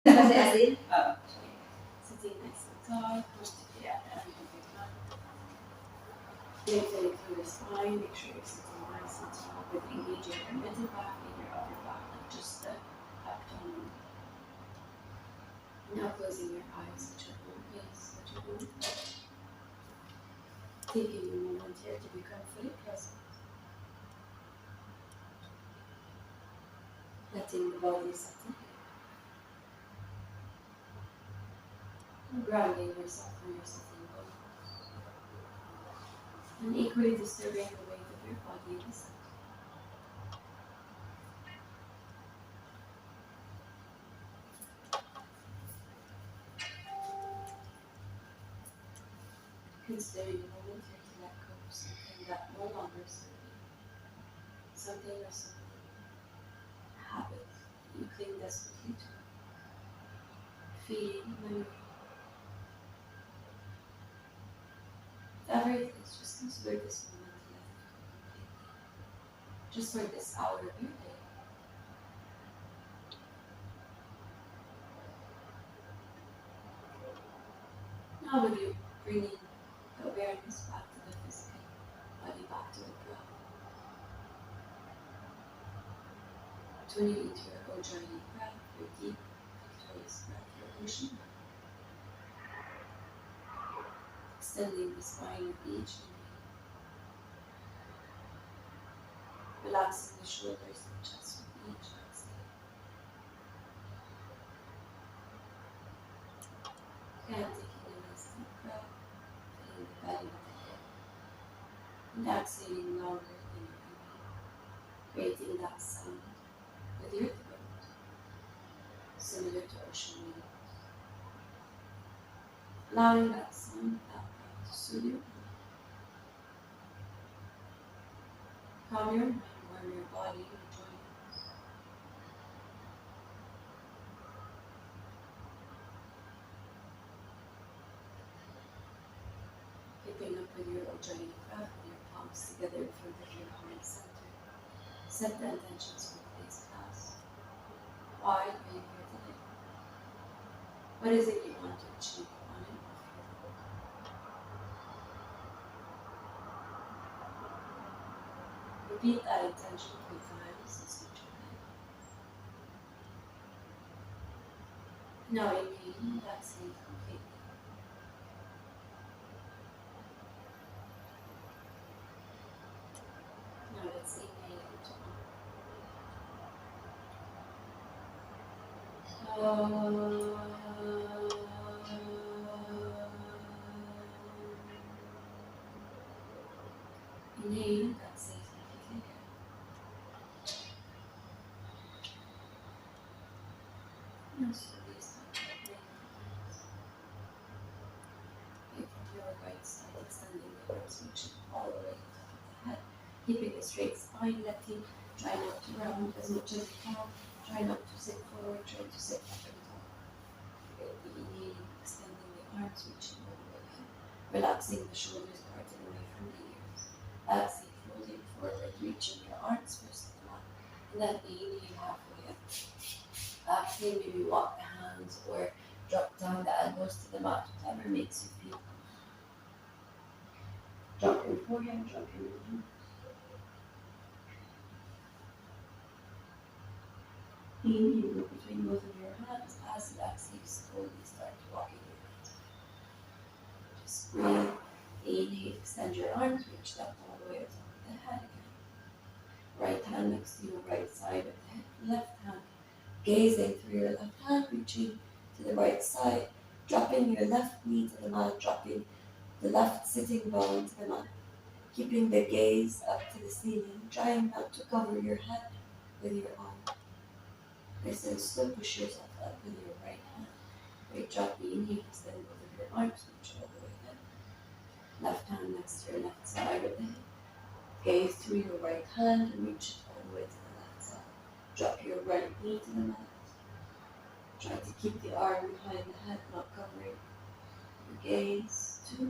As in, sitting nice and tall, comfortably at the end of your mat. Lengthening through your spine, make sure you're sitting nice and tall, but engaging your middle back and your upper back, not just the abdomen. Now closing your eyes at your own pace, at your own pace. Taking a moment here to become fully present. Letting the body settle. And grounding yourself when you're sitting bones. And equally disturbing the weight of your body in the center. Considering a moment here to let go of something that no longer serves you. Something or something. A habit that you cling desperately to. Feeling, memory. Whatever it is, just consider this moment to let it go completely. Just for this hour of your day. Now with you bringing the awareness back to the physical body, back to the breath. Tuning into your Ujjayi breath, your deep, victorious breath, your ocean breath. Extending the spine of each inhale. Relaxing the shoulders and chest with each exhale. Again, taking a nice deep breath, filling the belly with the air. And exhaling longer than your inhale, creating that sound with your throat, similar to ocean waves. Allowing that sound, that breath to soothe your mind. Calm your mind, warm your body, and join us. Keeping up with your Ujjayi breath, with your palms together in front of your heart center. Set the intentions for today's class. Why are you here today? What is it you want to achieve on and off your work? Repeat that intention 3 times inside your head. Now inhaling, exhale completely. Now let's inhale into inhale, exhale completely again. Now slowly start opening your eyes. Okay, from your right side, extending the arms, reaching all the way to the top of the head. Keeping a straight spine, try not to round as much as you can. Try not to sit forward, try to sit up and down. Inhaling, extending the arms, reaching all the way in. Relaxing the shoulders, parting away from the ears. Exhale, folding forward, reaching your arms first to the mat. And then inhale halfway up. Exhale, maybe walk the hands or drop down the elbows to the mat, whatever makes you feel comfortable. Drop your forehead, drop your knee. Inhale, look between both of your hands. As you exhale, slowly start walking your hands. Just breathe. Inhale, extend your arms, reach them all the way to the top of the head again. Right hand next to your right side of the head. Left hand, gazing through your left hand, reaching to the right side. Dropping your left knee to the mat, dropping the left sitting bone to the mat. Keeping the gaze up to the ceiling, trying not to cover your head with your arm. This is still push yourself up with your right hand. Great job. Inhale, extend both of your arms, reach all the way in. Left hand next to your left side of the hip. Gaze through your right hand and reach it all the way to the left side. Drop your right knee to the mat. Try to keep the arm behind the head, not covering your gaze. 2.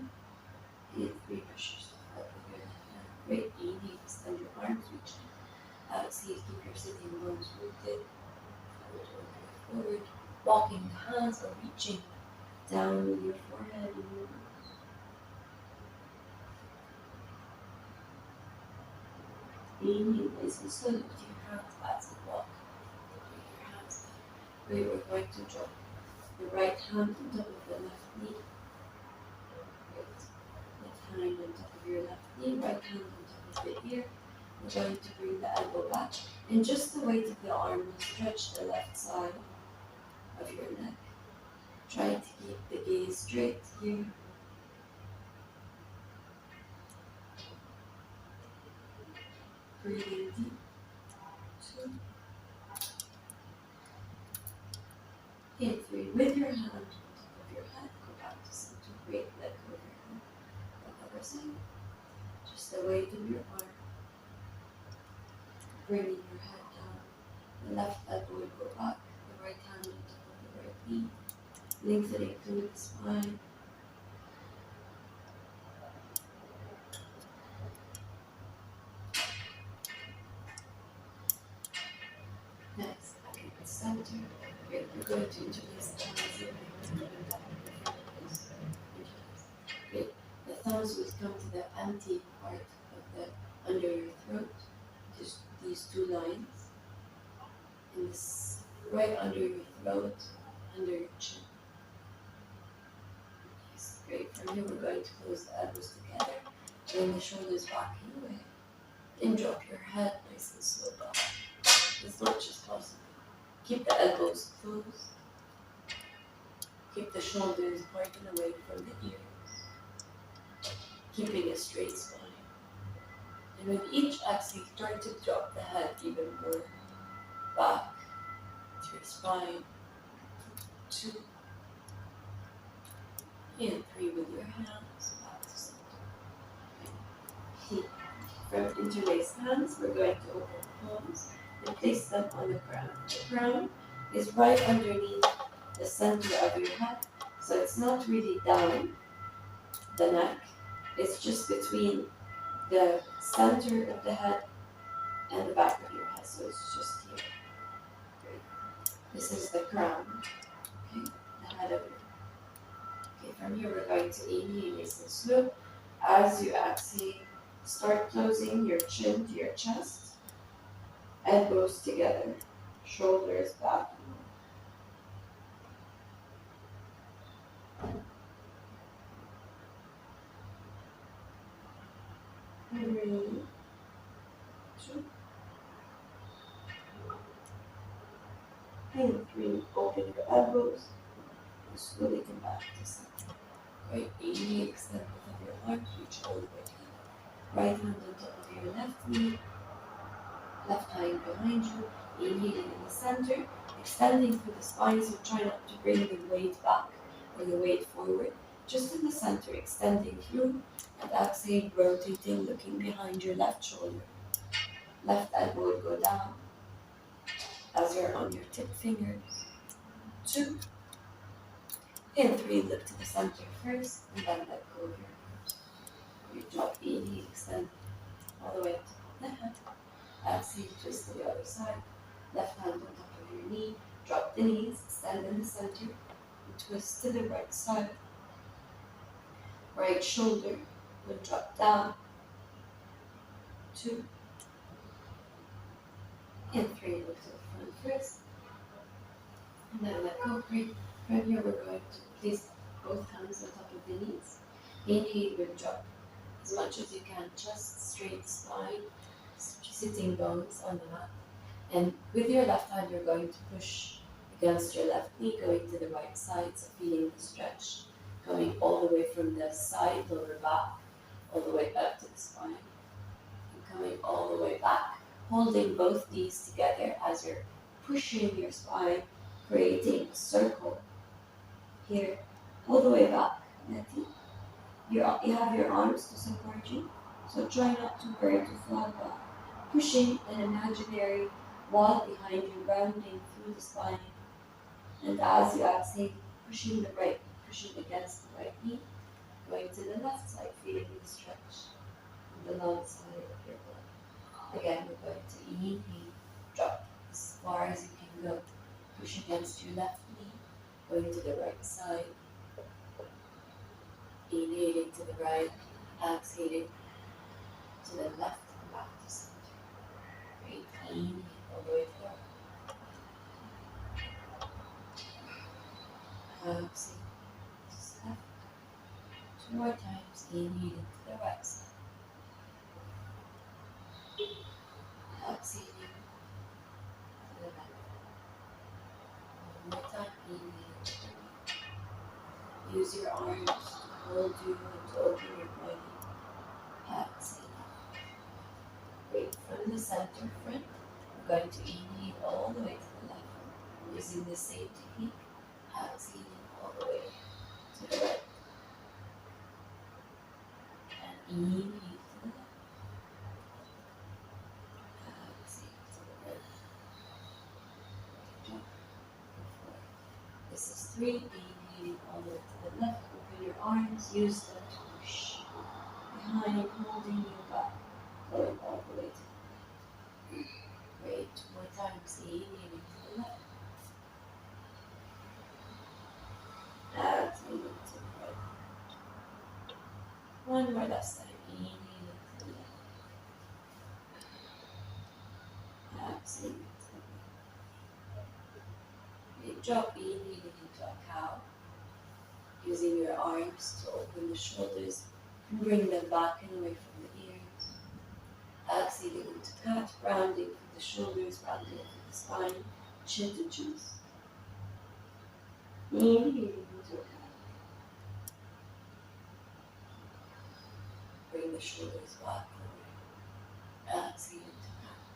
And 3, push yourself up with your left hand. Great. Inhale, extend your arms, reach it. Exhale, keep your sitting bones rooted. Forward, forward. walking the hands or reaching down with your forehead and your nose. Inhale, nice and slow, lift your hands as you walk. Bring your hands back. We are going to drop the right hand on top of the left knee. Great. Left hand on top of your left knee, right hand on top of the ear. We're going to bring the elbow back, and just the weight of the arm will stretch the left side of your neck. Try to keep the gaze straight here. Breathing deep. 2 and 3. With your hand on top of your head, go back to center. Great. Let go of your hand. The other side. Just the weight of your arm. Bringing your head down. The left elbow will go back. The right hand on top of the right knee. Lengthening through the spine. Next, back in the center. Great. We're going to interlace the hands here. Great. The thumbs will come to the empty part of the under your throat. Just these two lines. And this right under your throat, under your chin. Yes, great. From here we're going to close the elbows together. Bring the shoulders back and away. Then drop your head nice and slow back. As much as possible. Keep the elbows closed. Keep the shoulders pointing away from the ears. Keeping a straight spine. And with each exhale, try to drop the head even more back to your spine. 2 and 3 with your hands back to center. From interlaced hands, we're going to open palms and place them on the crown. The crown is right underneath the center of your head, so it's not really down the neck, it's just between the center of the head and the back of your head, so it's just here. Great. This is the crown, okay, the head of your head. Okay, from here we're going to inhale nice and slow. As you exhale, start closing your chin to your chest, elbows together, shoulders back. 3, 2, and 3. Open your elbows and slowly come back to center. Right, inhale, extend both of your arms, reach all the way down. Right hand on top of your left knee, left hand behind you. Inhaling in the center, extending through the spine, so try not to bring the weight back or the weight forward. Just in the center, extending through, and exhale, rotating, looking behind your left shoulder. Left elbow will go down as you're on your tip fingers. 2 and 3, look to the center first, and then let go of your arms. You drop, inhale, extend all the way up to the head. Exhale, twist to the other side. Left hand on top of your knee, drop the knees, stand in the center, and twist to the right side. Right shoulder will drop down. 2 and 3, look to the front first, and then let go. Great. From here we're going to place both hands on top of the knees. Inhale, will drop as much as you can, chest, straight spine, sitting bones on the mat. And with your left hand, you're going to push against your left knee, going to the right side, so feeling the stretch, coming all the way from the side, lower back, all the way up to the spine, and coming all the way back, holding both knees together as you're pushing your spine, creating a circle here, all the way back. You have your arms to support you, so try not to worry to fall back. Pushing an imaginary wall behind you, rounding through the spine. And as you exhale, pushing against the right knee, going to the left side, feeling the stretch on the long side of your body. Again, we're going to inhale, drop as far as you can go. Push against your left knee, Going to the right side. Inhaling to the right, exhaling to the left and back to center. Great. Inhale all the way to the right. Exhale to the left. Two more times. Inhaling to the right side. Exhaling to the left. One more time. Inhaling to the right. Use your arms to hold you and to open your body. Exhale. Great. From the center front, we're going to inhale all the way to the left using the same technique. Exhaling all the way to the right. And inhale to the left. Exhale to the right. Jump. This is 3. Inhaling all the way to the left. Open your arms. Use them to push behind, holding you back. Going all the way to the right. Great. 2 more times. Inhaling to the left. Exhaling to the right. One more last time. Inhaling to the left. Exhaling to the right. Great job. Inhaling into a cow. Using your arms to open the shoulders and bring them back and away from the ears. Exhaling into cat, rounding from the shoulders, rounding from the spine, chin to juice. Inhaling into a cat. Bring the shoulders back and away. Exhaling into cat.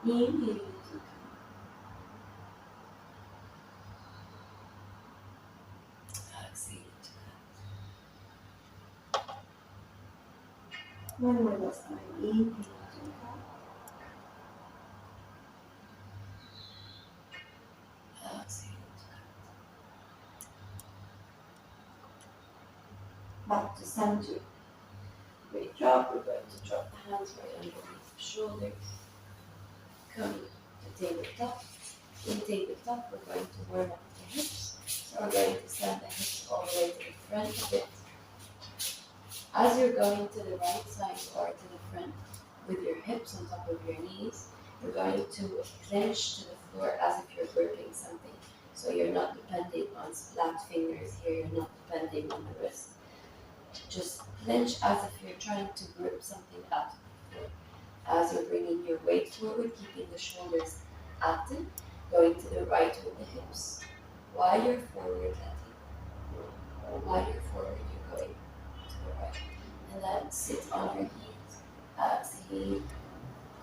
Inhaling into cat. Exhaling into cat. One more last time. Inhaling into cat. Exhaling into cat. Back to center. Great job. We're going to drop the hands right underneath the shoulders. Come to tabletop. In tabletop, we're going to warm up the hips. So we're going to send the hips all the way to the front a bit. As you're going to the right side or to the front with your hips on top of your knees, you're going to clench to the floor as if you're gripping something. So you're not depending on flat fingers here, you're not depending on the wrist. Just clench as if you're trying to grip something out of the floor. As you're bringing your weight forward, keeping the shoulders active, going to the right with the hips. While you're forward, you're going to the right. And then sit on your heels. Exhale,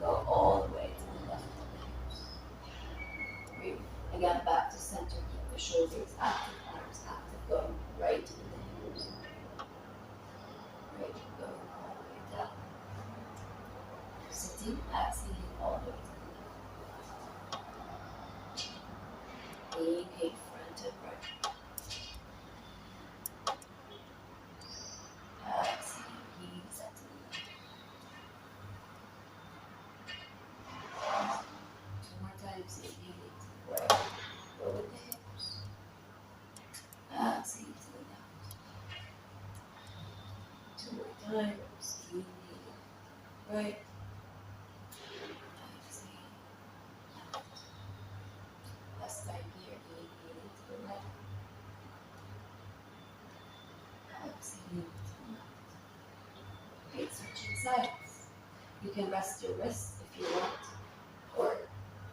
go all the way to the left of the hips. Breathe. Again, back to center, keep the shoulders active, arms active, going right to the hips. Great, going all the way down. Sitting, exhaling all the way to the left. Inhale, front and right. Exhale, knees up to the left. 2 more times, inhaling to the right. Go with the hips. Exhale to the left. 2 more times, inhaling right. Exhale, left. Last time here, inhaling to the right. Exhaling to the left. Great, switching sides. You can rest your wrists if you want, or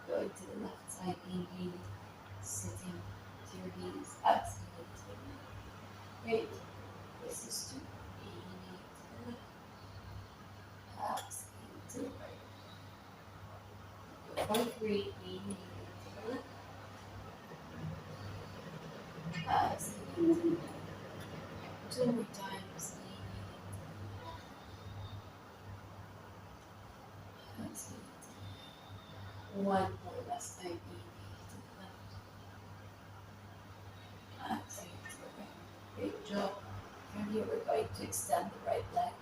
going to the left side, inhaling, sitting to your knees, exhaling to the right. Great. This is 2. Inhaling to the left, exhaling to the right. Go for 3. Inhaling to the left, exhaling to the right. 2 more times. Inhaling, exhaling to the right. 1 more last time. Inhaling to the left, exhaling to the right. Great job. From here, we're going to extend the right leg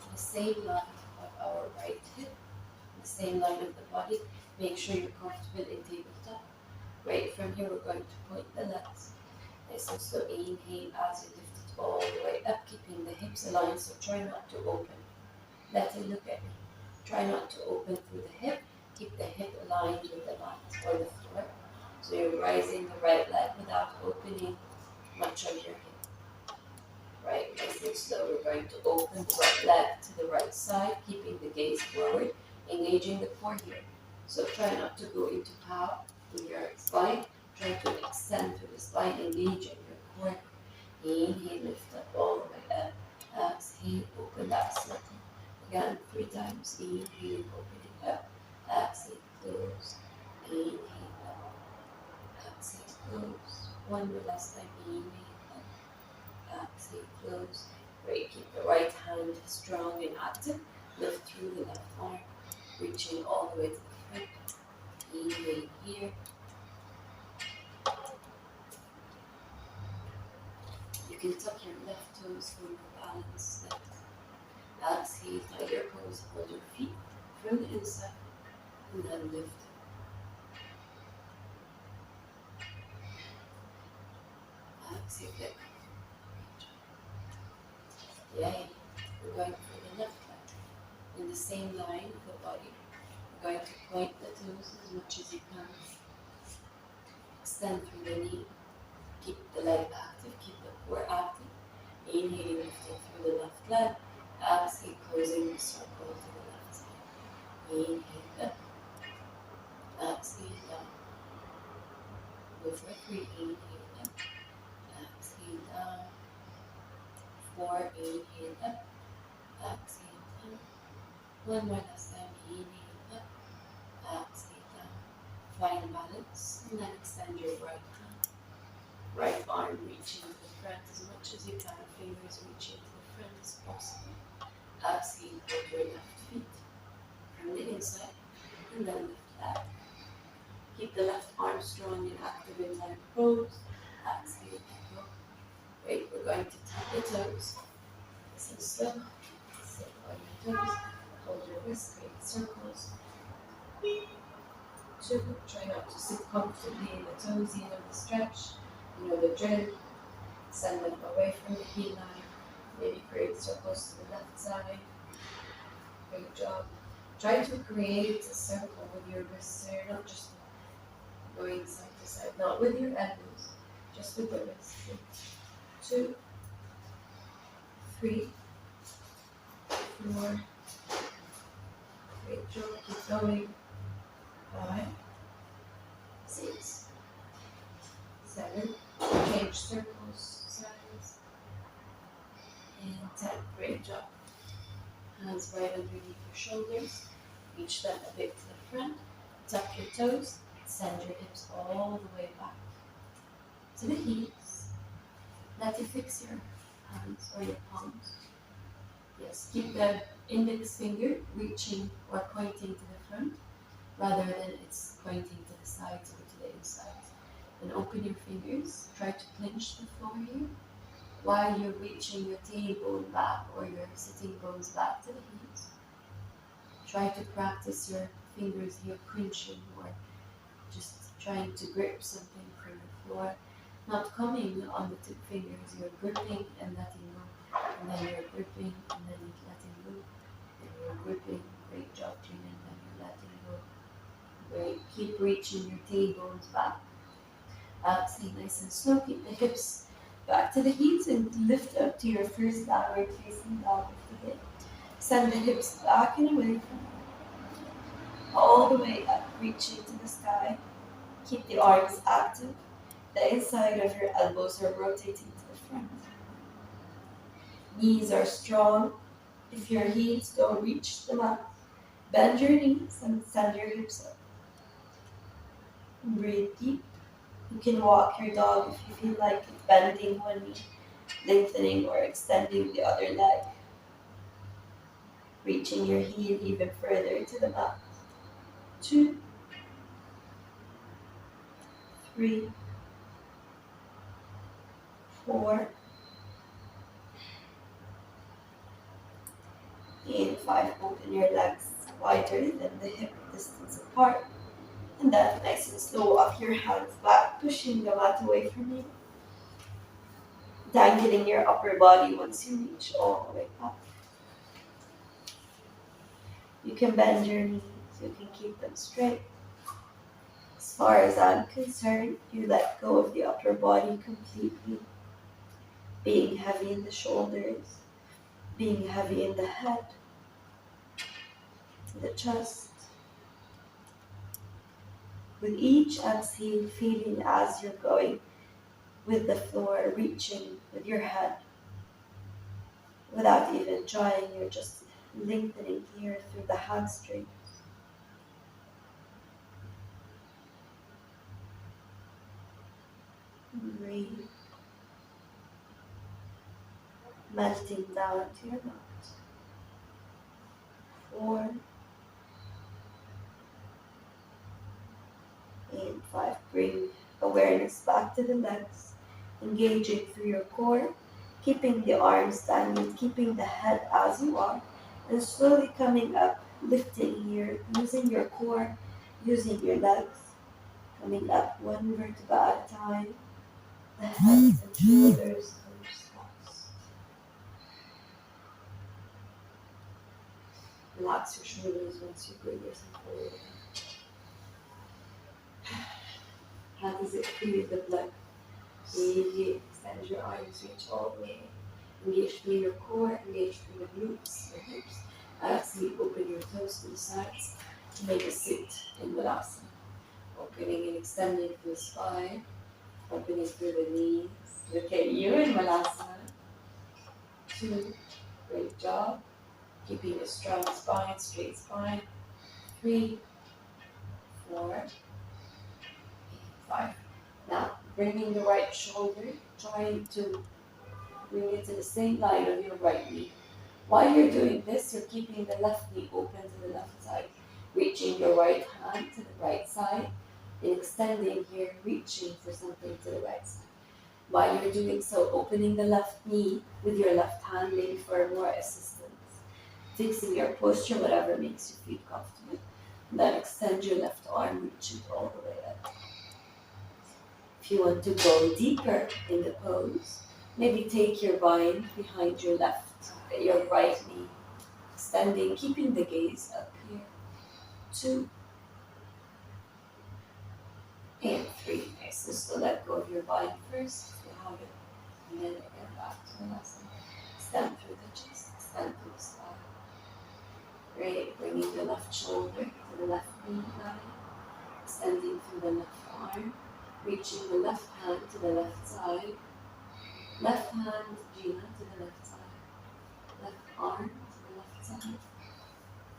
to the same line of our right hip, the same line of the body. Make sure you're comfortable in tabletop. from here, we're going to point the legs. Nice and slow. Inhale as you lift it all the way up, keeping the hips aligned. So try not to open. Let it look at me. Try not to open through the hip. Keep the hip aligned with the mat or the floor. So you're rising the right leg without opening much of your hip. Right, nice and slow. We're going to open the right leg to the right side, keeping the gaze forward, engaging the core here. So try not to go into power with your spine. Try to extend through the spine, engaging your core. Inhale, lift up all the way up. Exhale, open that circle. Again, 3 times. Inhale, opening up. Exhale, close. Inhale, up. Exhale, close. One more last time. Inhale, up. Exhale, close. Great. Keep the right hand strong and active. Lift through the left arm, reaching all the way to the front. Inhale here. You can tuck your left toes for more balance. Exhale, tiger pose. Hold your feet from the inside and then lift. Exhale, kick. Yay. We're going for the left leg. In the same line of the body, we're going to point the toes as much as you can. Extend through the knee. Keep the leg active, keep the core active. Inhaling, lifting through the left leg. Exhale, closing the circle to the left side. Inhale up. Exhale down. Go for 3. Inhale up. Exhale down. 4. Inhale up. Exhale down. One more last time. Inhale up. Exhale down. Find balance and then extend your right hand. Right arm reaching to the front as much as you can. Fingers reaching to the front as possible. Exhale, hold your left feet from the inside and then lift that. Keep the left arm strong and active in tiger pose. Exhale, go. Great, we're going to tap the toes. Nice and slow. Sit on your toes. Hold your wrists, create circles. 2. Try not to sit comfortably in the toes, you know the stretch, you know the drill. Send them away from the heel line. Maybe create circles to the left side. Great job. Try to create a circle with your wrists, so you're not just going side to side, not with your elbows, just with the wrists. 2, 3, 4. Great job. Keep going. 5, 6, 7. Change circles, sides. And 10. Great job. Hands right underneath your shoulders. Reach them a bit to the front. Tuck your toes. Send your hips all the way back to the heels. Let you fix your hands or your palms. Yes, keep the index finger reaching or pointing to the front rather than it's pointing to the sides or to the inside. And open your fingers. Try to clench the floor here while you're reaching your tailbone back or your sitting bones back to the heels. Try to practice your fingers here clenching or just trying to grip something from the floor. Not coming on the tip fingers, you're gripping and letting go. And then you're gripping and then you're letting go. And you're gripping. Great job, Gina. And then you're letting go. Great. Keep reaching your tailbones back. Exhale nice and slow. Keep the hips back to the heels and lift up to your first downward facing dog of the day. Send the hips back and away from you. All the way up, reaching to the sky. Keep the arms active. The inside of your elbows are rotating to the front. Knees are strong. If your heels don't reach the mat, bend your knees and send your hips up. Breathe deep. You can walk your dog if you feel like it, bending one knee, lengthening or extending the other leg. Reaching your heel even further to the mat. 2, 3, 4, and 5. Open your legs wider than the hip distance apart. And then nice and slow, walk your hands back pushing the mat away from you, dangling your upper body once you reach all the way up. You can bend your knees, you can keep them straight. As far as I'm concerned, you let go of the upper body completely, being heavy in the shoulders, being heavy in the head, the chest. With each exhale, feeling as you're going with the floor, reaching with your head without even trying, you're just lengthening here through the hamstring. Breathe, melting down to your mat. 4 and 5. Bring awareness back to the legs, engaging through your core, keeping the arms standing, keeping the head as you are, and slowly coming up, lifting here, using your core, using your legs, coming up one vertebra at a time, the head and shoulders first. Relax your shoulders once you bring yourself forward. How does it feel, the blood? Really extend your arms, reach all the way. Engage through your core, engage through the glutes, your hips. Exhale, open your toes to the sides to make a sit in Balasana. Opening and extending through the spine, opening through the knees. Look at you in Balasana. 2, great job. Keeping a strong spine, straight spine. 3, 4, 5. Now, bringing the right shoulder, trying to bring it to the same line of your right knee. While you're doing this, you're keeping the left knee open to the left side, reaching your right hand to the right side, and extending here, reaching for something to the right side. While you're doing so, opening the left knee with your left hand, maybe for more assistance, fixing your posture, whatever makes you feel comfortable. And then extend your left arm, reach it all the way up. If you want to go deeper in the pose, maybe take your bind behind your right knee, extending, keeping the gaze up here. 2 and 3. Nice. So let go of your bind first, if you have it, and then again back to Balasana. Stand through the chest, stand through the spine. Great. Bringing the left shoulder to the left knee line, extending through the left arm, reaching the left hand to the left side. Left hand, Gina, to the left side. Left arm to the left side.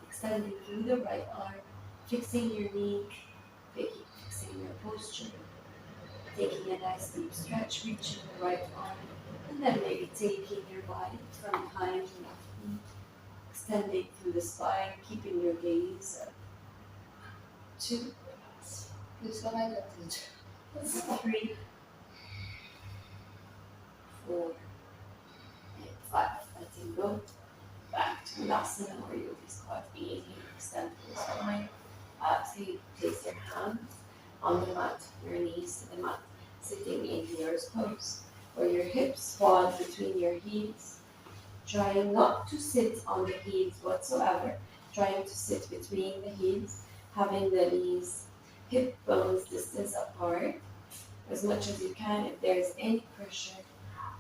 Extending through the right arm, fixing your knee, fixing your posture. Taking a nice deep stretch, reaching the right arm, and then maybe taking your body from behind your left knee, extending through the spine, keeping your gaze up. 2, 3, 4, and 5. Letting go. Back to Balasana, or yogi squat. Inhale, extend through the spine. Exhale, place your hands on the mat, your knees to the mat, sitting in hero's pose, or your hips fall between your heels. Trying not to sit on the heels whatsoever, trying to sit between the heels, having the knees, hip bones distance apart as much as you can. If there is any pressure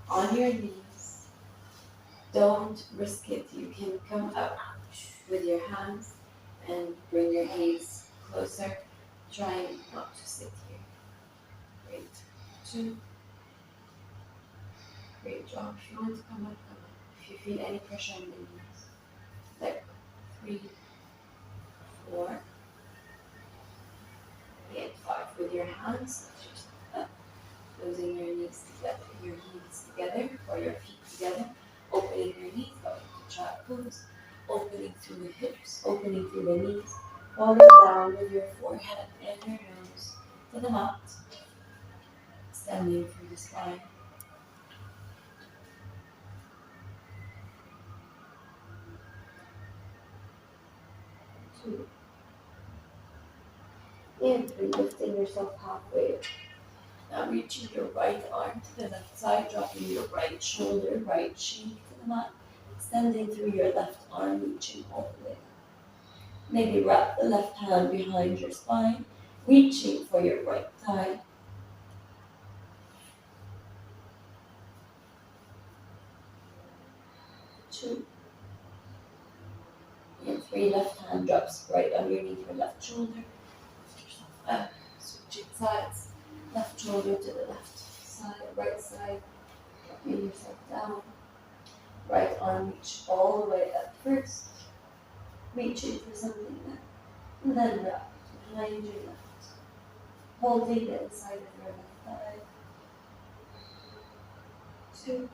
on your knees, don't risk it. You can come up with your hands and bring your gaze closer, trying not to sit here. Great. 2. Great job. If you want to come up, come up. If you feel any pressure on the knees, let go. 3, 4, and 5. With your hands, lift yourself up, closing your knees together, your heels together, or your feet together, opening your knees, going to child pose, opening through the hips, opening through the knees, falling down with your forehead and your nose to the mat, extending through the spine. 2, and 3, lifting yourself halfway. Now reaching your right arm to the left side, dropping your right shoulder, right cheek to the mat, extending through your left arm, reaching all the way. Maybe wrap the left hand behind your spine, reaching for your right thigh. 2 and 3. Left hand drops right underneath your left shoulder. Lift yourself up, switching sides. Left shoulder to the left side, right side. Dropping yourself down. Right arm reach all the way up first. Reaching for something there. And then wrap behind your left. Holding the inside of your left thigh. 2.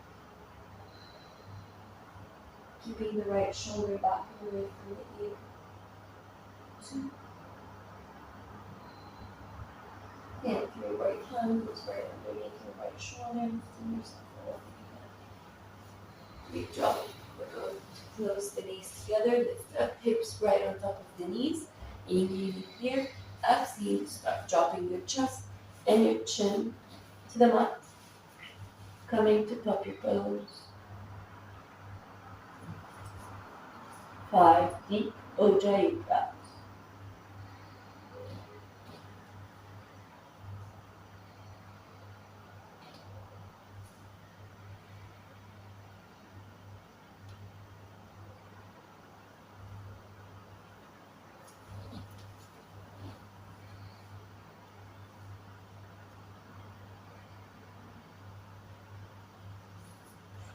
Keeping the right shoulder back and away from the ear. 2. And your right hand goes right underneath your right shoulder, lifting yourself over the head. Big drop. We're going to close the knees together, lift up, hips right on top of the knees. Inhale here, exhale, start dropping your chest and your chin to the mat. Coming to pop your pillows. 5 deep Ujjayi breaths.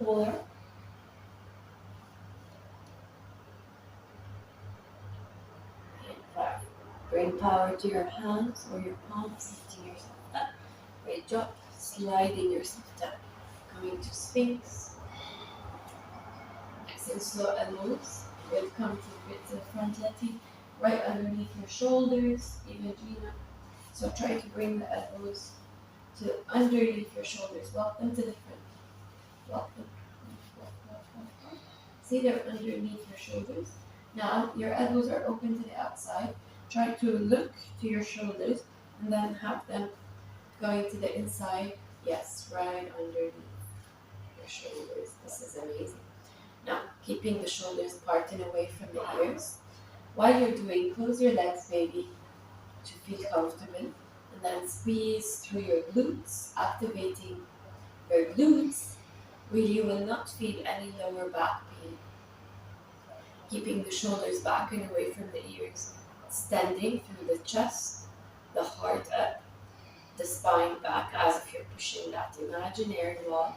4 and 5. Bring power to your hands or your palms, lifting yourself up. Great drop, sliding yourself down. Coming to Sphinx. Exhale, slow elbows. Welcome to the front, letting right underneath your shoulders, even Gina. So try to bring the elbows to underneath your shoulders. Walk them to the front. Walk them. Walk. See, they're underneath your shoulders. Now your elbows are open to the outside. Try to look to your shoulders and then have them going to the inside. Yes, right underneath your shoulders. This is amazing. Now, keeping the shoulders parted away from the ears. While you're doing, close your legs, baby, to feel comfortable. And then squeeze through your glutes, activating your glutes, where you will not feel any lower back pain. Keeping the shoulders back and away from the ears, extending through the chest, the heart up, the spine back as if you're pushing that imaginary wall,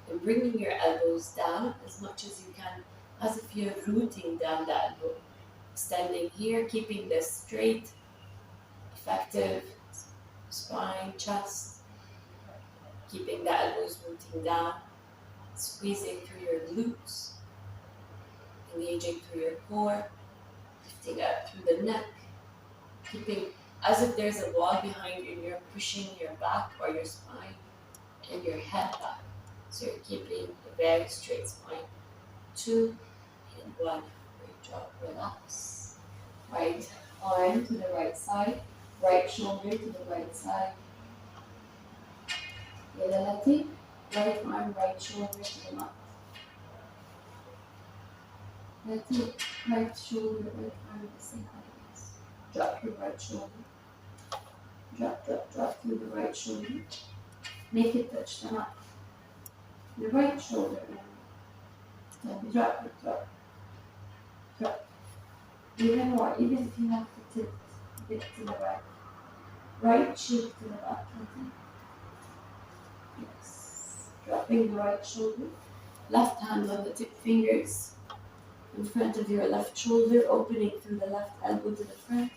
and bringing your elbows down as much as you can, as if you're rooting down the elbow. Extending here, keeping this straight, effective spine, chest, keeping the elbows rooting down, squeezing through your glutes, engaging through your core, lifting up through the neck, keeping as if there's a wall behind you and you're pushing your back or your spine and your head back. So you're keeping a very straight spine. 2 and 1. Great job. Relax. Right arm to the right side, right shoulder to the right side. Yelelati. Right arm, right shoulder to the mat. Lati. Right shoulder, right arm the same height. Drop your right shoulder. Drop through the right shoulder. Make it touch the mat. The right shoulder. Drop. Even more, even if you have to tip a bit to the right. Right cheek to the back. Yes. Dropping the right shoulder. Left hand on the tip fingers in front of your left shoulder, opening through the left elbow to the front.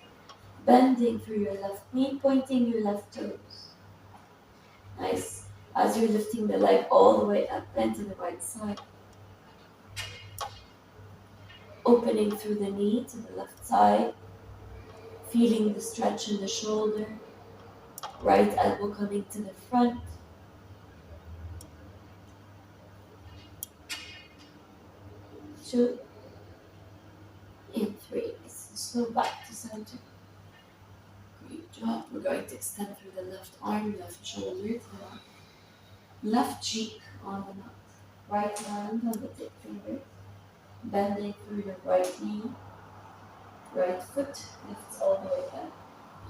Bending through your left knee, pointing your left toes. Nice. As you're lifting the leg all the way up, bend to the right side. Opening through the knee to the left side. Feeling the stretch in the shoulder. Right elbow coming to the front. 2 and 3. Slow back to center. Great job. We're going to extend through the left arm, left shoulder to the mat. Left cheek on the mat. Right hand on the tip finger. Bending through your right knee. Right foot lifts all the way up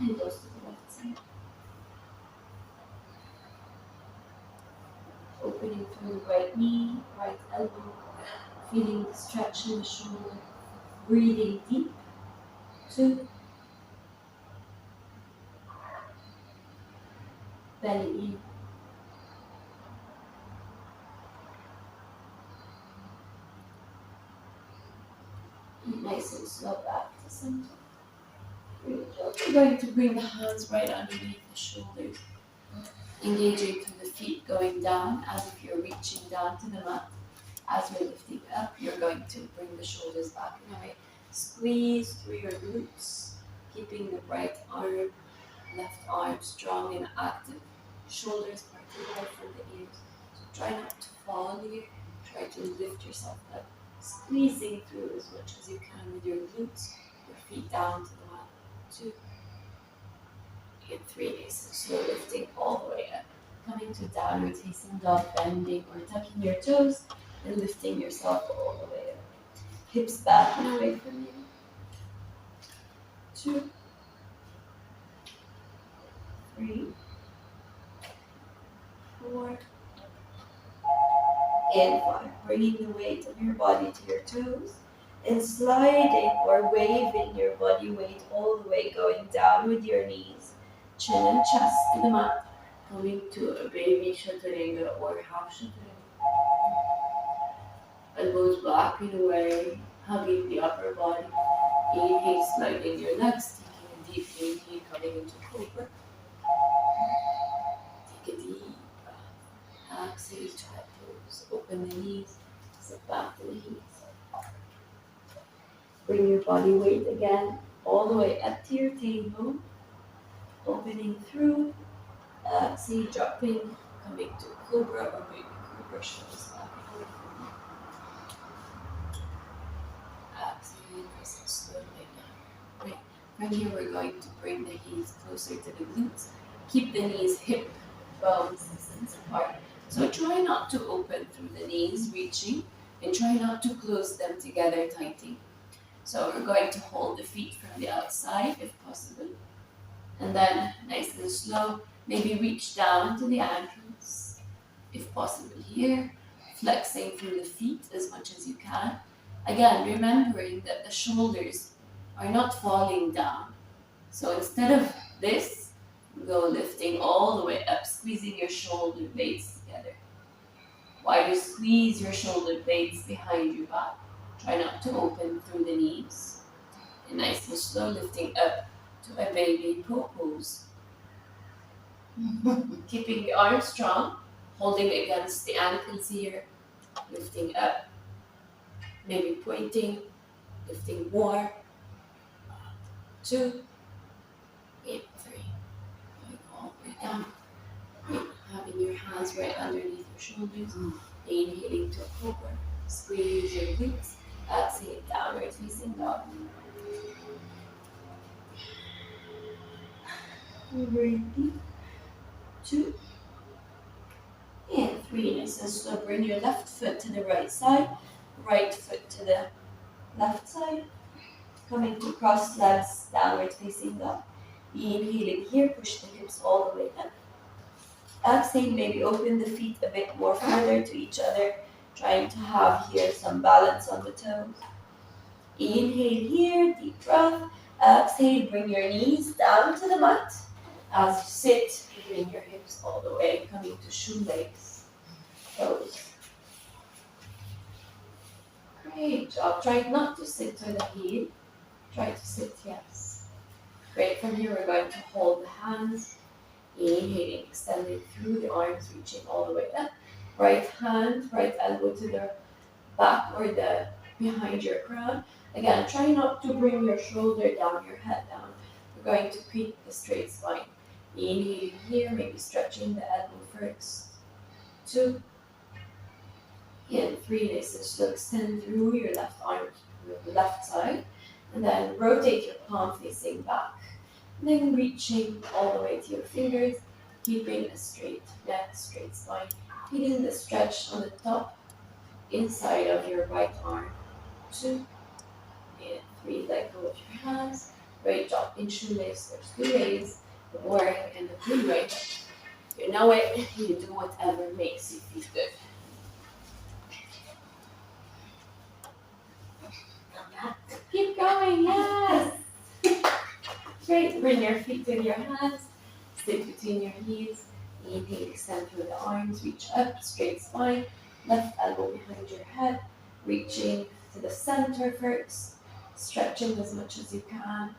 and goes to the left side. Opening through the right knee, right elbow. Feeling the stretch in the shoulder. Breathing deep. 2. Belly in. Nice and slow back to center. Good job. We're going to bring the hands right underneath the shoulders. Engaging through the feet going down as if you're reaching down to the mat. As you're lifting up, you're going to bring the shoulders back and away. Squeeze through your glutes, keeping the right arm, left arm strong and active. Shoulders parted away from the ears. So try not to fall here. Try to lift yourself up. Squeezing through as much as you can with your glutes, your feet down to the mat. 2 and 3 bases. So lifting all the way up. Coming to downward facing dog, bending or tucking your toes and lifting yourself all the way up. Hips back and away from you. 2, 3, 4, and 5. Bringing the weight of your body to your toes and sliding or waving your body weight all the way, going down with your knees, chin and chest to the mat, coming to a baby chaturanga or half chaturanga. Elbows back and away, hugging the upper body. Inhale, sliding your legs, taking a deep inhale, coming into cobra. Take a deep breath. Exhale, try toes. Open the knees, sit back to the heels. Bring your body weight again all the way up to your tailbone. Opening through. Exhale, dropping, coming to cobra or maybe cobra, shoulders back and away from you. Exhale, nice and slow down. Right. From here, we're going to bring the heels closer to the glutes. Keep the knees hip bones distance apart. So try not to open through the knees, reaching, and try not to close them together tightly. So we're going to hold the feet from the outside if possible. And then, nice and slow, maybe reach down to the ankles, if possible here. Flexing through the feet as much as you can. Again, remembering that the shoulders are not falling down. So instead of this, go lifting all the way up, squeezing your shoulder blades together. While you squeeze your shoulder blades behind your back, try not to open through the knees. And nice and slow, lifting up to a baby pose. Keeping the arms strong, holding against the ankles here, lifting up, maybe pointing, lifting more. 2 and 3, going all the way down. Having your hands right underneath your shoulders, inhaling to a cobra, squeeze your glutes, exhale, downward facing dog. Breathe deep. 2 and 3, nice and slow. Bring your left foot to the right side, right foot to the left side. Coming to cross legs, downward facing dog. Inhaling here, push the hips all the way up. Exhale, maybe open the feet a bit more further to each other, trying to have here some balance on the toes. Inhale here, deep breath. Exhale, bring your knees down to the mat. As you sit, bring your hips all the way, coming to shoelace pose. Great job. Try not to sit with the heel. Try to sit, yes. Great. From here, we're going to hold the hands. Inhaling, extending through the arms, reaching all the way up. Right hand, right elbow to the back or the behind your crown. Again, try not to bring your shoulder down, your head down. We're going to keep the straight spine. Inhaling here, maybe stretching the elbow first. 2 and 3, nice and slow. Extend through your left arm, the left side, and then rotate your palm facing back. Then reaching all the way to your fingers, keeping a straight neck, straight spine, feeling the stretch on the top inside of your right arm. 2 and 3, let go of your hands. Right job in shoelace. There's 2 ways, the boring and the free way. You know it, you do whatever makes you feel good. Keep going, yes! Great, bring your feet to your hands, sit between your knees, inhale, extend through the arms, reach up, straight spine, left elbow behind your head, reaching to the center first, stretching as much as you can,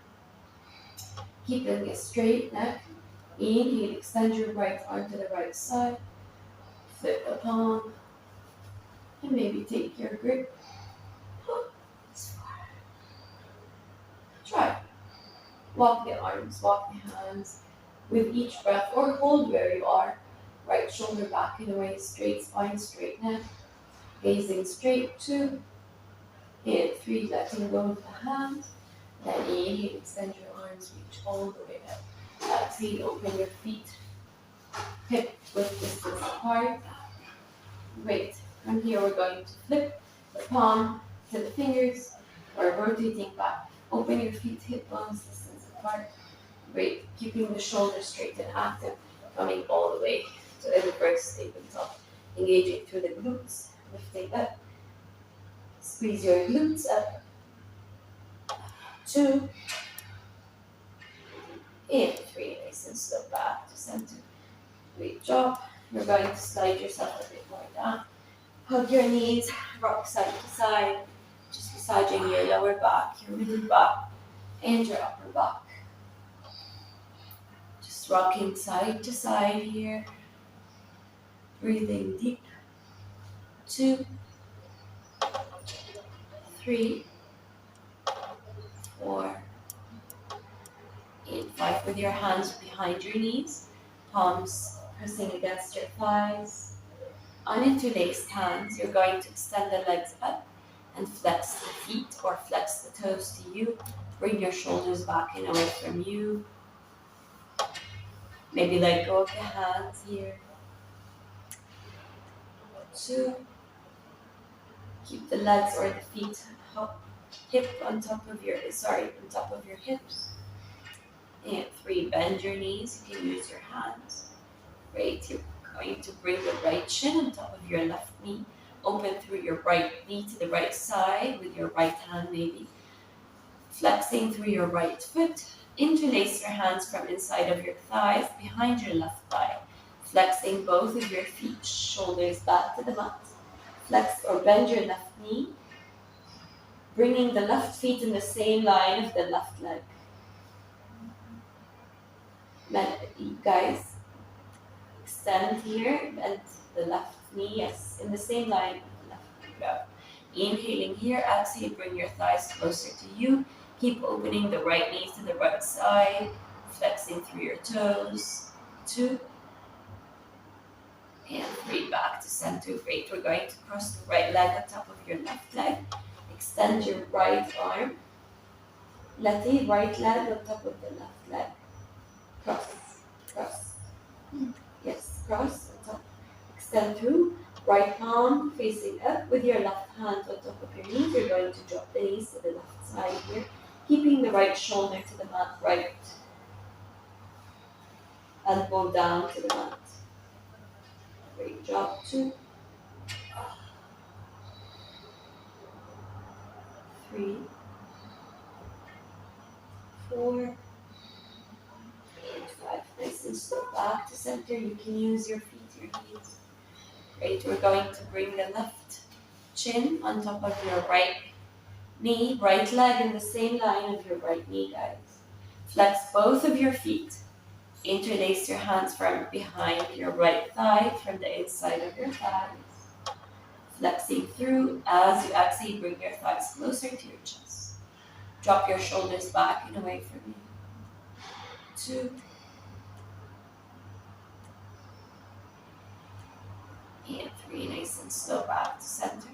keeping a straight neck, inhale, extend your right arm to the right side, flip the palm, and maybe take your grip. Try. Walk the arms, walk the hands with each breath, or hold where you are. Right shoulder back and away, straight spine, straight neck. Gazing straight, 2 and 3, letting go of the hands. Then inhale, extend your arms, reach all the way up. Exhale, open your feet, hip width distance apart. Great. From here, we're going to flip the palm to the fingers, or rotating back. Open your feet, hip bones distance apart. Great. Keeping the shoulders straight and active, coming all the way to the reverse tabletop. Engaging through the glutes, lifting up. Squeeze your glutes up. 2 and 3. Nice and slow back to center. Great job. You're going to slide yourself a bit more down. Hug your knees, rock side to side, just massaging your lower back, your middle back, and your upper back. Just rocking side to side here. Breathing deep. 2, 3, 4, and 5. With your hands behind your knees, palms pressing against your thighs. On interlaced hands, you're going to extend the legs up and flex the feet or flex the toes to you. Bring your shoulders back and away from you. Maybe let go of the hands here. 2. Keep the legs or the feet hip on top of your hips. And 3, bend your knees. You can use your hands. Great. You're going to bring the right shin on top of your left knee. Open through your right knee to the right side with your right hand maybe. Flexing through your right foot. Interlace your hands from inside of your thighs behind your left thigh. Flexing both of your feet, shoulders back to the mat. Flex or bend your left knee. Bringing the left feet in the same line of the left leg. Guys, extend here, bend the left knee, yes, in the same line of the left leg. Inhaling here, exhale, bring your thighs closer to you. Keep opening the right knee to the right side, flexing through your toes. 2 and 3, back to center. Great. We're going to cross the right leg on top of your left leg. Extend your right arm. Let the right leg on top of the left leg. Cross, cross. Yes, cross on top. Extend through. Right palm facing up with your left hand on top of your knees. You're going to drop the knees to the left side here. Keeping the right shoulder to the mat, right elbow down to the mat. Great job. 2, 3, 4, and 5. Nice and slow back to center. You can use your feet, your heels. Great. We're going to bring the left chin on top of your right knee, right leg in the same line of your right knee, guys. Flex both of your feet. Interlace your hands from behind your right thigh, from the inside of your thighs. Flexing through. As you exhale, bring your thighs closer to your chest. Drop your shoulders back and away from you. 2 and 3. Nice and slow back to center.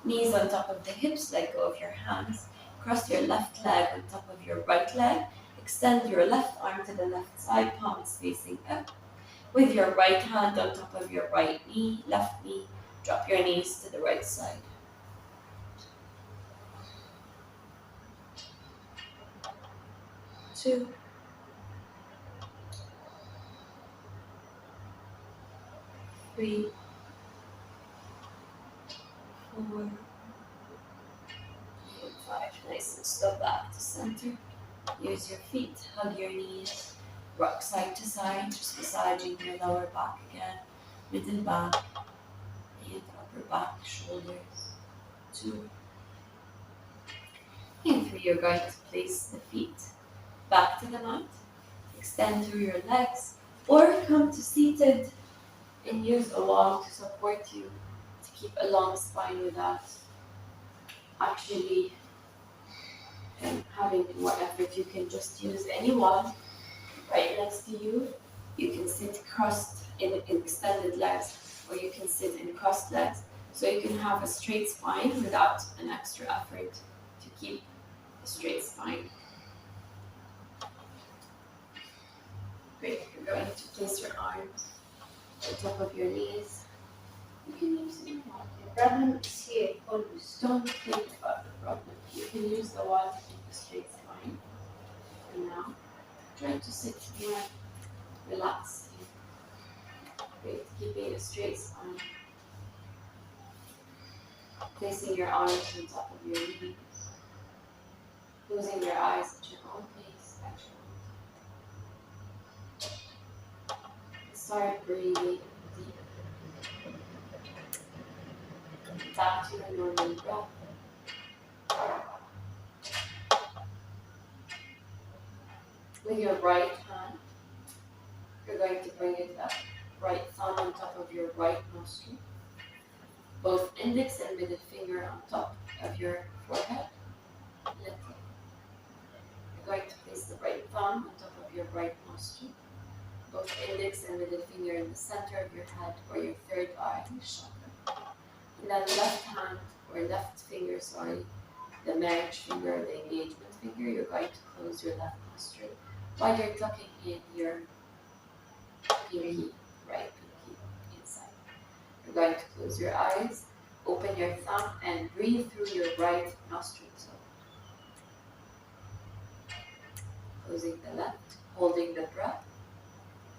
Knees on top of the hips, let go of your hands. Cross your left leg on top of your right leg. extend your left arm to the left side, palms facing up. With your right hand on top of your right knee, left knee, drop your knees to the right side. 2, 3, 4, and 5. Nice and slow back to center. Use your feet, hug your knees, rock side to side, just massaging your lower back again, middle back, and upper back, shoulders. 2, and 3. You're going to place the feet back to the mat. Extend through your legs, or come to seated and use a wall to support you to keep a long spine without actually having more effort. You can just use any wall right next to you. You can sit crossed in extended legs, or you can sit in crossed legs. So you can have a straight spine without an extra effort to keep a straight spine. Great. You're going to place your arms on top of your knees. You can use any wall. The problem is here always. Don't think about the problem. You can use the wall to keep a straight spine. And now, try to sit more relaxed. Great. Keeping a straight spine. Placing your arms on top of your knees. Closing your eyes at your own pace. Start breathing deep. Back to your normal breath. With your right hand, you're going to bring it up. Right thumb on top of your right nostril. Both index and middle finger on top of your forehead. You're going to place the right thumb on top of your right nostril. Both index and middle finger in the center of your head or your third eye chakra. And then left hand or left finger, the marriage finger or the engagement finger, you're going to close your left nostril while you're tucking in your pinky, right pinky inside. You're going to close your eyes, open your thumb, and breathe through your right nostril. So, closing the left, holding the breath,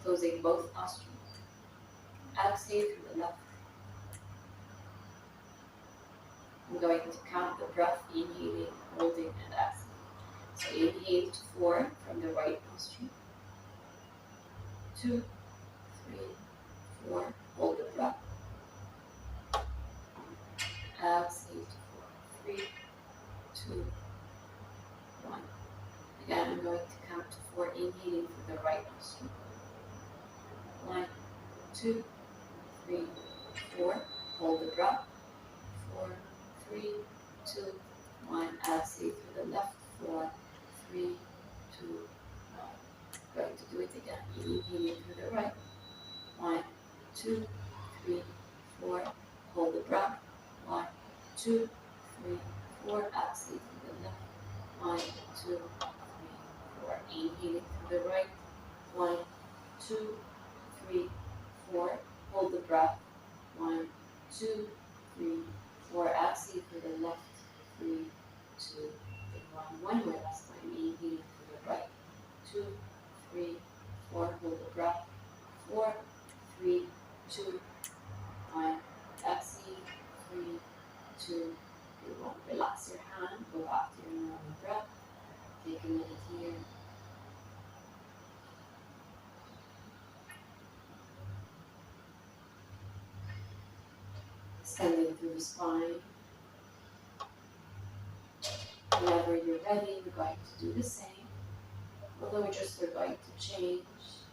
closing both nostrils. Exhale through the left. I'm going to count the breath, inhaling, holding, and exhaling. So inhale to 4 from the right nostril. 2, 3, 4. Hold the breath. Exhale to 4. 3, 2, 1. Again, I'm going to count to 4, inhaling through the right nostril. 1, 2, 3, 4. Hold the breath. 4, 3, 2, 1. Exhale through the left. 4, 3, 2, 1. Going to do it again. Inhaling through the right. 1, 2, 3, 4. Hold the breath. 1, 2, 3, 4. Exhale through the left. 1, 2, 3, 4. Inhaling through the right. 1, 2, 3, 4. Hold the breath. 1, 2, 3, 4. Exhale through the left. 3, 2, 1. One more last time. Inhaling through the right. 2, 3, 4. Hold the breath. 4, 3, 2, 1. Exhale. 3, 2, 1. Relax your hand. Go back to your normal breath. Take a minute here. Extending through the spine. Whenever you're ready, we're going to do the same. Although we're going to change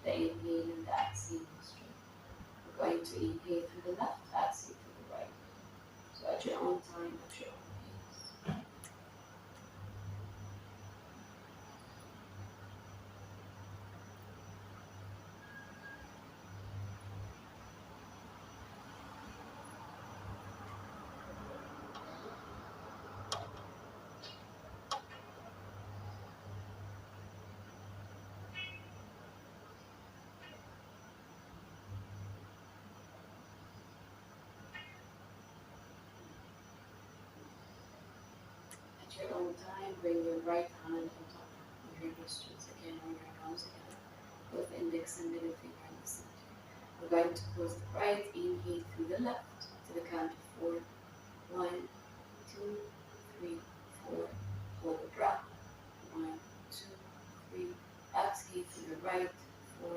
the inhale and the exhale nostril. We're going to inhale through the left, exhale through the right. So at your own time, at your own pace. your own time, bring your right hand on top of your nostrils again, on your nose again, both index and middle finger in the center. We're going to close the right, inhale through the left to the count of 4. 1, 2, 3, 4. Hold the breath. 1, 2, 3. Exhale through the right. 4,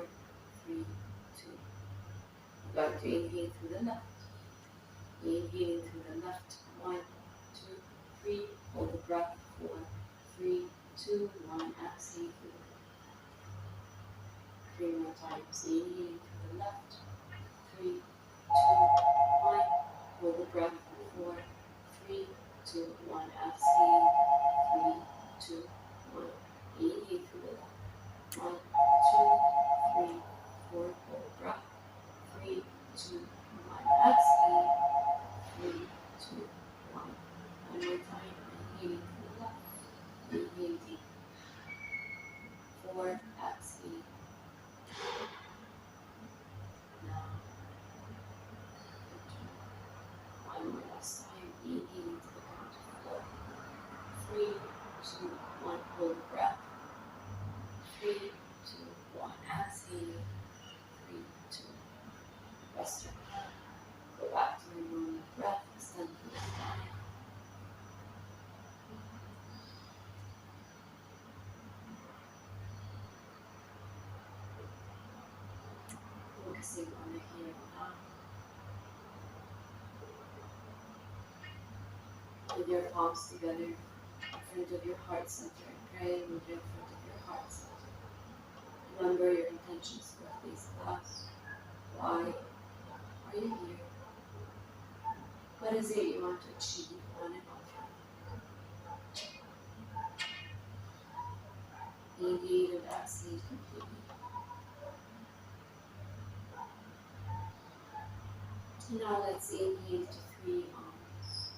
3, 2. We're going to inhale through the left. Inhaling through the left. 1, 2, 3. Hold the breath. 4, 3, 2, 1. Exhale through the left. 3 more times. Inhaling through the left. 3, 2, 1. Hold the breath. 4, 3, 2, 1. Exhale. 3, 2, 1. Inhale through the left. 1, 2, 3, 4. Hold the breath. 3, 2, 1. Exhale. 3, 2, 1. One more time. Inhaling through the left. Inhale deep. 4. Exhale. Now. One more last time. Inhaling to the count of 4. 3, 2, 1. Hold the breath. 3, 2, 1. Exhale. 3, 2. Rest your hand. Go back to your normal breath. Extend through the spine. Focusing on the here and now. With your palms together in front of your heart center. Pray with your front of your heart center. Remember your intentions for this class. Why are you here? What is it you want to achieve on and off? Inhale and exhale completely. Now let's inhale to 3 arms.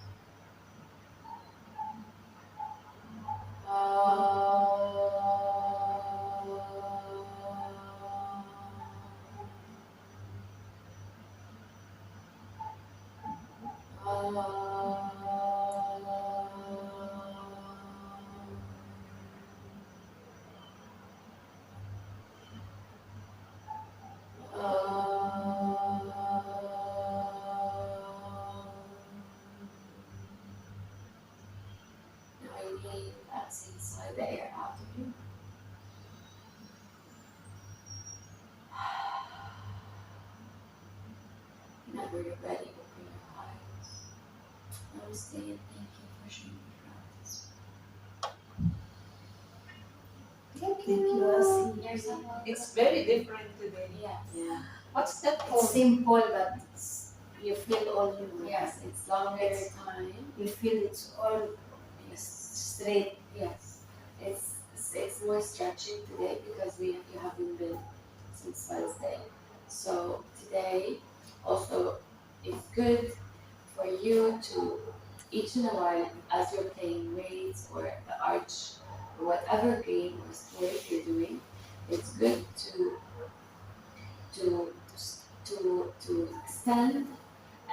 Exhale, sigh the air out of you. Whenever you're ready, open your eyes. Namaste and thank you for sharing your practice. Thank you. Here's someone. It's very different today. Yes. Yeah. What's that It's called? simple, but you feel all you Yes, it's longer It's- time. You feel it's all straight. Yes. It's more stretching today because you haven't been since Wednesday. So today also it's good for you to each in a while as you're playing weights or the arch or whatever game or sport you're doing, it's good to extend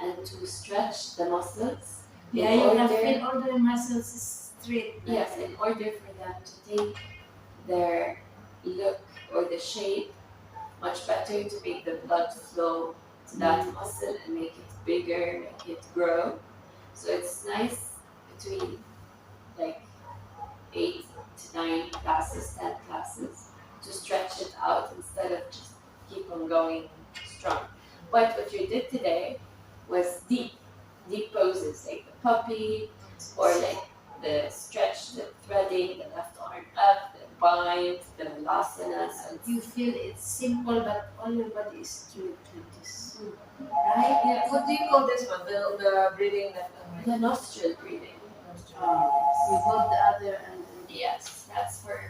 and to stretch the muscles. Yeah, you can feel all the muscles straight. Yes, in order for them to take their look or the shape much better, to make the blood flow to that muscle and make it bigger, make it grow. So it's nice between like 8 to 9 classes, 10 classes to stretch it out instead of just keep on going strong. But what you did today was deep poses, like the puppy or like the stretch, the threading, the left arm up, the bind, the malasana. So You feel it's simple, but all your body is straight like this. right? Yeah. What do you call this one? The breathing that. The nostril breathing. You hold the other and Yes, that's for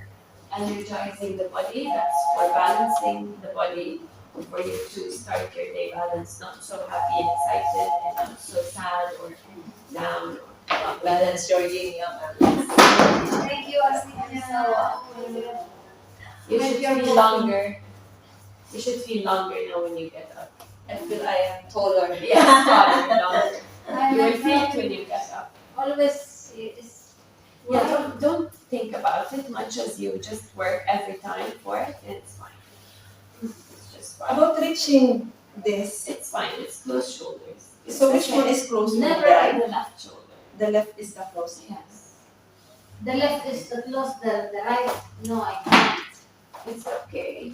energizing the body, that's for balancing the body, for you to start your day balanced, not so happy and excited and not so sad or down. Balance your yin yang. thank you, Asina. You should feel longer. You should feel longer now when you get up. I feel I am taller. Yes, taller, longer. You will feel it when you get up. Always is Yeah, don't think about it much as you just work every time for it and it's fine. It's just fine. About reaching this. It's fine, it's closed shoulders. It's So which okay. one is close to Never the right? the left shoulder. The left is the close. Yes. The left is the close, the right, no, I can't. It's okay.